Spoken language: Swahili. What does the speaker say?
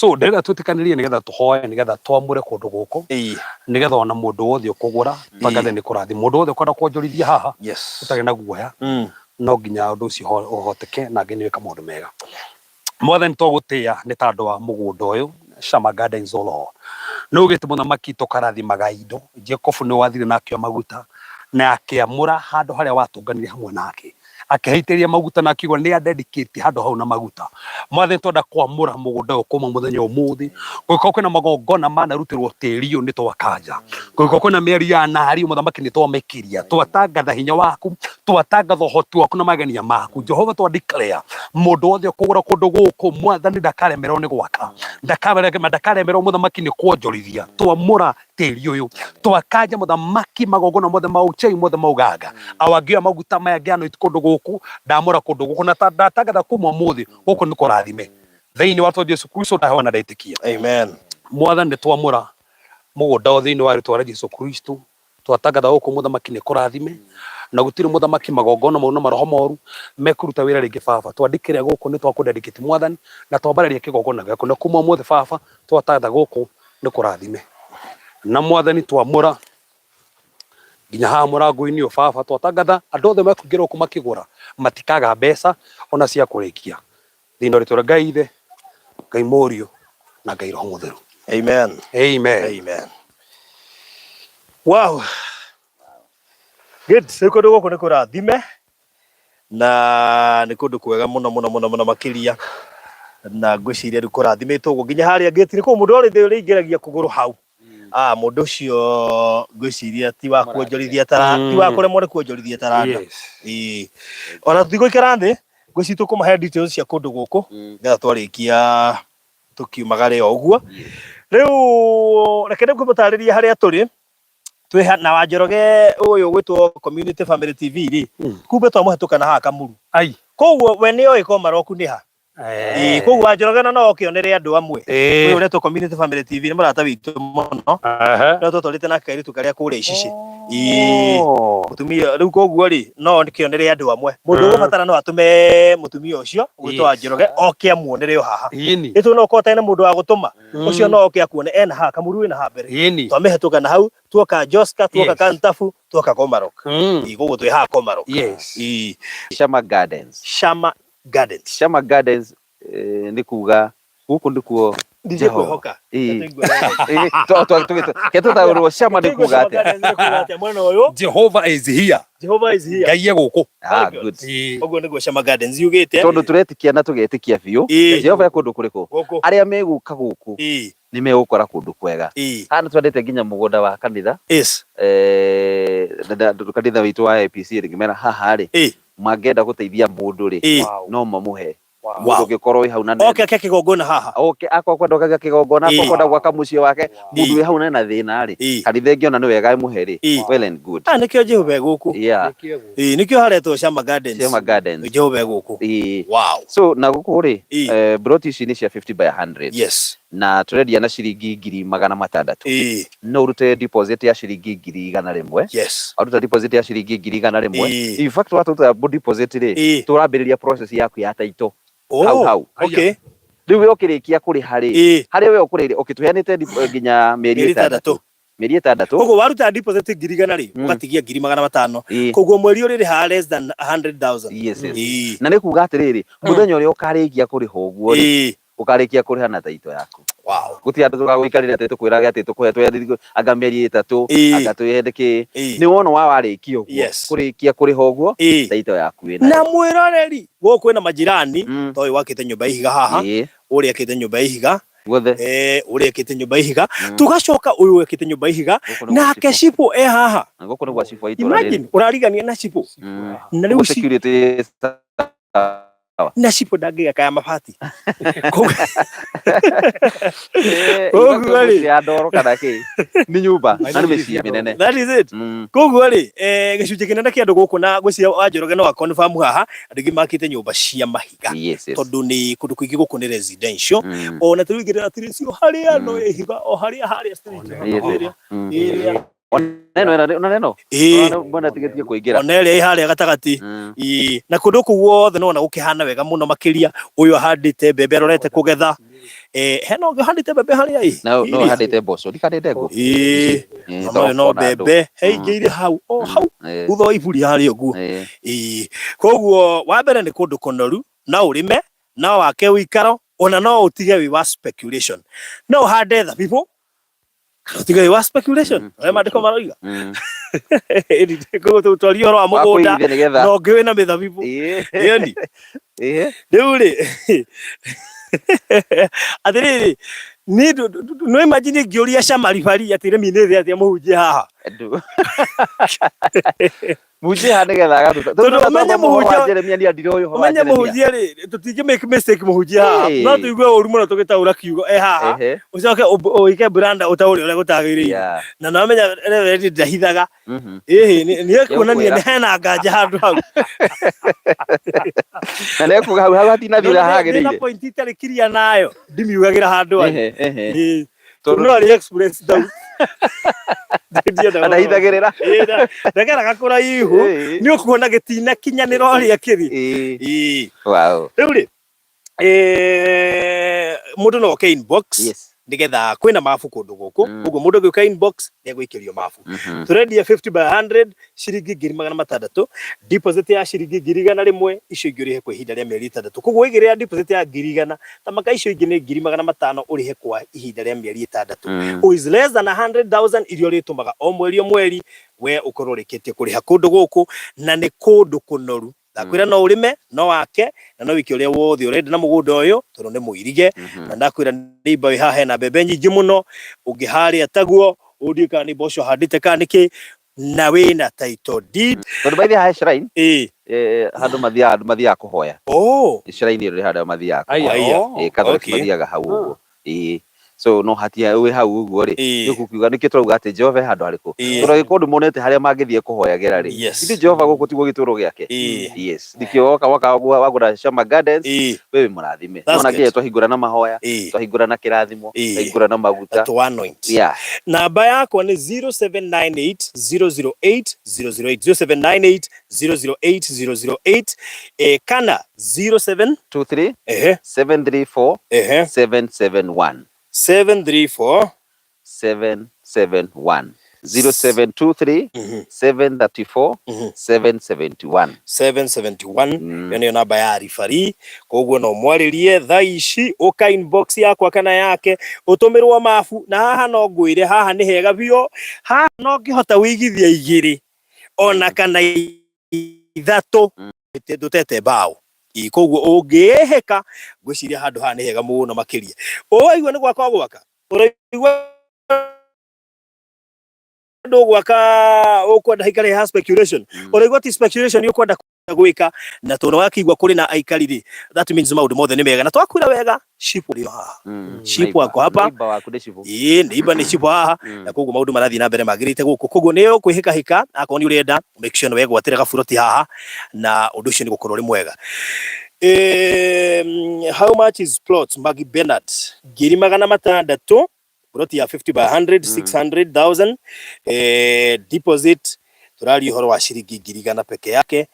So ndĩrenda twĩtĩkanĩrie nĩgetha tũhoe nĩgetha twamũre kũndũ gũkũ nĩgetha ona mũndũ wothe ũkũgũra tangathe nĩ kũrathi mũndũ wothe ũkwenda kwonjorithia haha ũtarĩ na guoya no nginya ũndũ ũcio ũhoteke na ngĩnĩwĩka maũndũ mega. Mwathani twagũtĩĩa nĩ tondũ wa mũgũnda ũyũ Shama Gardens o Lord. Nĩ ugĩte mũthamaki tũkarathimaga indo. Jacob nĩ wathire na akĩoya maguta na akĩamũra handũ harĩa watũnganire hamwe nake akĩheitĩria maguta na akiuga nĩ adedicate handũ hau na maguta. Mwathani twenda kwamũra mũgũnda ũyũ kuma mũthenya ũmũthĩ gũkorwo kwĩna magongona manarutirwo tĩri ũyũ nĩ twakanja gũkorwo kwĩna mĩeri ya nari mũthamaki nĩ twamĩkiria twatangatha hinya waku twatangatha ũhoti waku na magenia maku. Jehova twa declare mũndũ wothe ũkũgũra kũndũ gũkũ Mwathani ndakaremerwo nĩ gwaka ndakaremerwo mũthamaki nĩ kwonjorithia twamũra tĩri ũyũ twakanja mũthamaki magongona mothe ma ũchei mothe mauganga awangĩoya maguta maya ngĩanointi kũndũ gũkũ ndamũra kũndũ gũkũ na ndatangatha kuma ũmũthĩ gũkũ nĩ kũrathime thĩinĩ wa Jesũ Kristo ndahewa na ndaitĩkia. Amen. Mwathani twamũra mũgũnda o thĩinĩ wa rĩĩtwa rĩa Jesũ Kristo twatangatha gũkũ mũthamaki nĩ kũrathime na gũtirĩ mũthamaki magongona mau na maroho moru mekũruta wĩra rĩngĩ Baba twandĩkĩre gũkũ nĩ twakũndedicate Mwathani na twambarĩrie kĩgongona gĩaku na kuma ũmũthĩ Baba twatangatha gũkũ nĩ kũrathime na Mwathani twamũra nginya haha mũrango-inĩ ũyũ Baba twatangatha andũ othe mekũingĩra gũkũ makĩgũra matikaga mbeca ona cia kũrĩkia thĩinĩ wa rĩĩtwa rĩa Ngai Ithe Ngai Mũriũ na Ngai Roho Mũtheru. Amen. Amen. Amen. Wow. Good. Kũndũ gũkũ nĩ kũrathime na nĩ kũndũ kwega mũno makĩria na ngwĩciria rĩu kũrathimetwo ũguo nginya harĩa ngĩti-inĩ kũu mũndũ ũrĩ ũrĩingĩragia kũgũrũ hau. Mũndũ ũcio ngwĩciria ti wa kuonjorithia taranda ti wa kũremwo nĩ kuonjorithia taranda. Ona tũtigũikara thĩ ngwĩciria tũkũmahe details cia kũndũ gũkũ nĩgetha twarĩkia tũkiumagare o ũguo. Rĩu reke ndĩmũtarĩrie harĩa tũrĩ twĩ na wa Njoroge ũyũ gwĩtwo Community Family TV rĩ kumbe twamũhetũka na haha Kamuru koguo we nĩ oĩ Komaroku nĩ ha koguo wa Njoroge no okĩonere andũ amwe ũyũ ũretwo Community Family TV nĩ mũrata witũ mũno no tũtwarĩte nake kairĩtu karĩa kũrĩa Icici mũtumia rĩu koguo rĩ no kĩonere andũ amwe mũndũ ũgũbatara no atũme mũtumia ũcio gwĩtwo wa Njoroge oke amuonere o haha ĩtũ no ũkotene na mũndũ wa gũtũma ũcio no oke akuone ena haha Kamuru ena haha mbere twamĩhetũka na hau tuoka Joska tuoka Kantafu tuoka Komarok koguo twĩ haha Komarok. Shama Gardens. Shama Gardens. Shama Gardens nĩ kuga gũkũ ndikuo Jehova. Tũtaũrwo Shama nĩ kuga atĩa? Jehova is here. Jehova is here. Ngai gũkũ. Good. Ũguo nĩguo Shama Gardens yugĩte. Tondũ tũretĩkia na tũgetĩkia biũ. Jehova ya kũndũ kũrĩkũ? Arĩa megũka gũkũ nĩ megũkora kũndũ kwega. Hana twendete nginya mũgũnda wa kanitha. Kanitha witũ wa APC rĩngĩmera haha rĩ mangĩenda gũteithia mũndũ rĩ no mamũhe. Mũndũ ũngĩkorwo wĩ hau na oke kĩgongona haha akwenda okaga kĩgongona akwenda gwaka mũciĩ wake mũndũ wĩ hau na thĩna rĩ kanitha ĩngĩona nĩ wega ĩmũhe rĩ well and good. Nĩkĩo Jehova gũkũ nĩkĩo haretwo Shama Gardens. Shama Gardens Jehova gũkũ. Wow. So na gũkũ rĩ brot ici nĩ cia 50 by 100. Yes. Na tũrendia na ciringi 600,000 no urute deposit ya ciringi 100,000. Yes. Aruta deposit ya ciringi 100,000. In fact watuta deposit rĩ tũrambĩrĩria process yaku ya title hau. Okay. Rĩu we ũkĩrĩkia kũrĩha rĩ harĩa we ũkũrĩha ũkĩtũheanĩte nginya mĩeri 6 mĩeri 6 koguo waruta deposit 100,000 rĩ ũgatigia 5,500 koguo mweri ũrĩrĩha less than 100,000. Yes. Na nĩ kuga atĩrĩrĩ mũthenya ũrĩa ũkarĩkia kũrĩha ũguo rĩ ũkarĩkia kũrĩha na taito yaku. Wow. Gũtirĩ andũ tũgagũikarĩra atĩ tũkwĩraga atĩ tũkũhe anga mĩeri 3 anga twĩyendeke nĩ wona warĩkia ũguo kũrĩkia kũrĩha ũguo taito yaku wĩna na mwĩroreri gũkũ kwĩna majirani toĩ wakĩte nyũmba ihiga haha ũrĩa akĩte nyũmba ihiga guothe ũrĩa akĩte nyũmba ihiga tugacoka ũyũ akĩte nyũmba ihiga nake Cipo haha na gũkũ nĩ gwa Cipo itũra imagine ũrarigania na Cipo na rĩu security na Cipo ndangĩgaka ya mabati ya ndoro kana kĩ nĩ nyũmba na nĩ mĩciĩ mĩnene. That is it. Koguo rĩ gĩcunjĩ kĩnene kĩa andũ gũkũ na gwĩciria wa Njoroge no confirm haha andũ aingĩ makĩte nyũmba cia mahiga tondũ nĩ kũndũ kũingĩ gũkũ nĩ residential ona tũrĩngĩrĩra tĩrĩ cio harĩa no ihiga o harĩa street neno mbona tigetie kuingira onele ihari gatagati na kundu ku guothe no na gukihana wega muno makiria uyu ahandite mbembe arorete kugetha hena ungi ahandite mbembe haria no ahandite mboco ndikandite ngo no mbembe heingire hau hau utho iburi haria guo koguo wa mbere ni kundu kunoru na urime na wake wikaro ona no utige wi wa speculation no hande thabibu utige wi wa speculation mandiko maroiga koguo tutwari horo wa mugunda no ngiwe na mithabibu yani riu ri atiriri ni no imagine ngiuria camaribari atiremi ni thia muhunjie haha muje hande getha gatuta tumenye muhunjia Jeremia ni andire uyu ho menye muhunjia ri tutinge make mistake muhunjia haha no tuigue uru muno tugitaura kiugo haha ucoke uike branda utauri uria gutagiriire na no menya reverend ndahithaga ni ekuonania ni hena nganja handu hau na ne kuga hau hatina thira hagiriire na point itari kiria nayo ndimiugagira handu ani no ari express down anahithagirira ndagera gakura ihu ni ukuona gitina kinyanira uria kiri wow riu ri mundu no ke inbox nigetha kwina mafu kundu guku uguo mundu gioka inbox ni gwikirio mafu turendia 50 by 100 ciringi 600 deposit ya ciringi 100 icio ingĩ urihe kwa ihinda rĩa mĩeri 3 koguo igire deposit ya 100 tamaka icio ingĩ ni 500 urihe kwa ihinda rĩa mĩeri 6 who is less than 100,000 irio ritumaga o mweri we ukorwo rikitie kuriha kundu guku na ni kundu kunoru ndakwira no urime no wake na no wiki uria wothe urenda na mugunda uyu tondu ni muirige na ndakwira neighbor wi haha na mbembe nyingi muno ungiharia taguo udika ni mboco handite kaniki na wina title deed tondu baithi ha shrine handu mathia kuhoya shrine ri handu mathia Catholic mathiaga hau so no hatia we hau uguo ri gukukiuga niki turauga ati Jehova handu hariku turagiye kundu monete haria mangithie kuhoyagira ri indi Jehova guku tiguo gituro giake dikio wagura Shama Gardens wewe murathime nona ngiye twahingura na mahoya twahingura na kirathimo twahingura na maguta to anoint namba yako ni 0798008008 0798008008 kana 0723 734 771 734 771 0723 734 771 771 yani namba ya rifari koguo no mwaririe thaa ici uka inbox yakwa kana yake utumirwo mafu na haha no ngwire haha ni hega bio haha no ngihota wigithia igiri ona kana ithatu ndutete bao koguo ungiheka ngwiciria handu haha ni hega muno makiria uigua ni gwaka gwaka uraigua ndo gwaka ukwenda hikare ha speculation uraigua ti speculation ukwenda gwika na tono wakigwa kuri na aikarire that means maundu mothe ni mega na twakwira wega shipu rio haha shipu wako hapa neighbor ni shipu haha na koguo maundu marathi na mbere magirite guku koguo ni ukwihika hika akoni urenda make sure wega gwatira gaburoti haha na undu ucio ni gukorwo ri mwega how much is plot Maggie Bernard 600 plot ya 50 by 100 600,000 deposit turari horo wa ciringi 100,000 peke yake